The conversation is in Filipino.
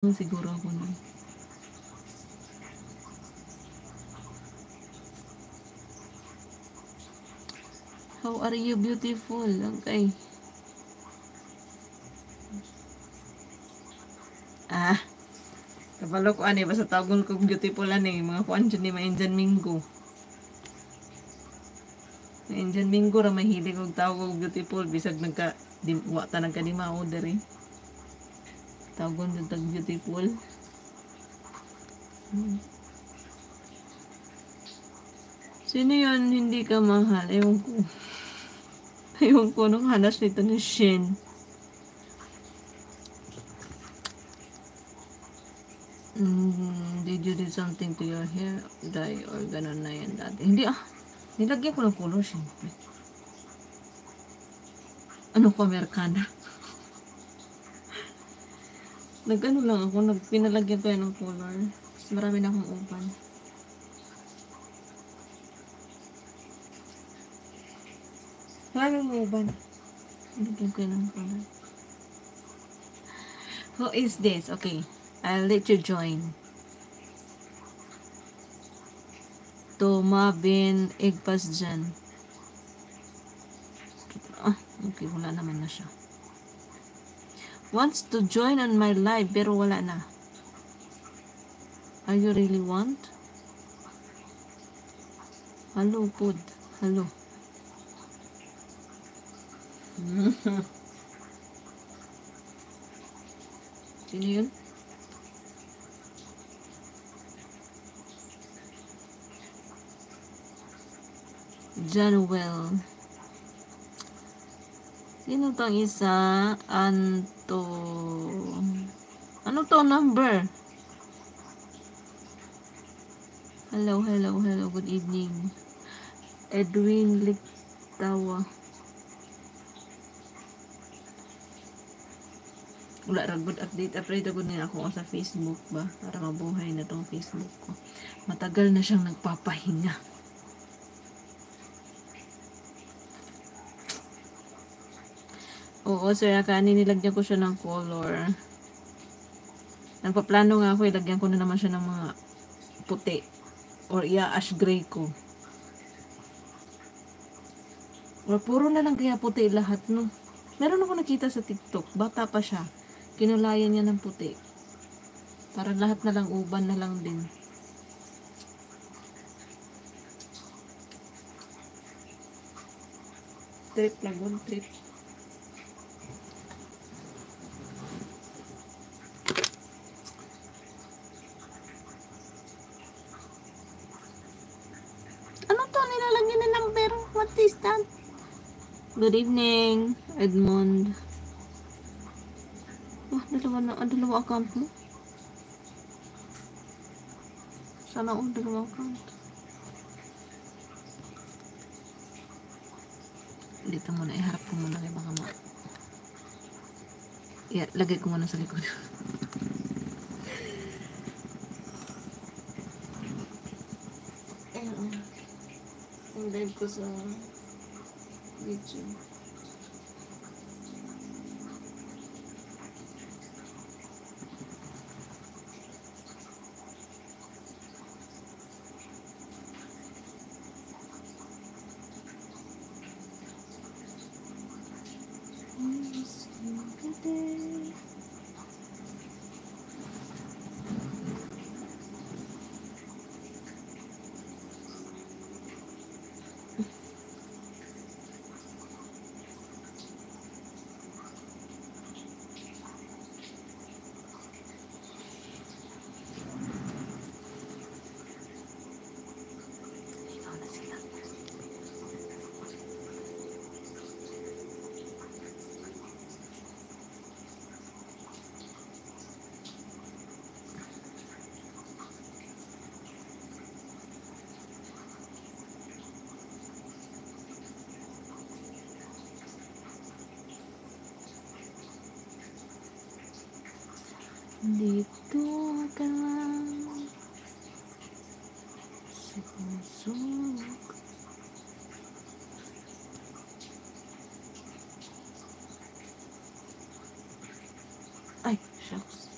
Siguro ako na. How are you beautiful? Okay. Kabalo ko ani basta tawgon ko beautiful ani mga kuan jud ni mainjan minggo. Mainjan minggo ra mahilig og tawag og beautiful bisag nagka wa ta nagka di ma-order eh. Tawgon jud tag beautiful. Sino yun hindi ka mahal? Ewan ko. Ewan ko nung hanas nito ni Shin. Did you do something to your hair? Dye or ganun na yan dati? Hindi nilagyan ko ng color syempre. Ano ko, Americana? Nag-ano lang ako, pinalagyan ko yan ng color. Mas marami na akong upan. Marami akong upan. Nilagyan ko yan ng color. Who is this? Okay, I'll let you join. Toma bin Igpas dyan. Okay, wala naman na siya. Wants to join on my live, pero wala na. Are you really want? Hello, Pod. Hello. Sino yun? Januel. Sino tong isa? Anto. Ano to number? Hello. Good evening. Edwin Liktawa. Wala ra good update. Update ako niya ako sa Facebook ba? Para mabuhay na tong Facebook ko. Matagal na siyang nagpapahinga. Oo, sir. Kani nilagyan ko siya ng color. Nagpaplano nga ako, ilagyan ko na naman siya ng mga puti. Or ash gray ko. Or puro na lang kaya puti lahat, no? Meron ako nakita sa TikTok. Bata pa siya. Kinulayan niya ng puti. Para lahat na lang uban na lang din. Trip lang, good trip. Ano to? Nilalagyan na number. What is that? Good evening, Edmond. Dalawa account mo? Sana all dalawa account. Dito muna, iharap ko muna kay baka lagay ko muna sa likod. Ang live ko sa YouTube. Dito ka sa puso. Ay, shucks.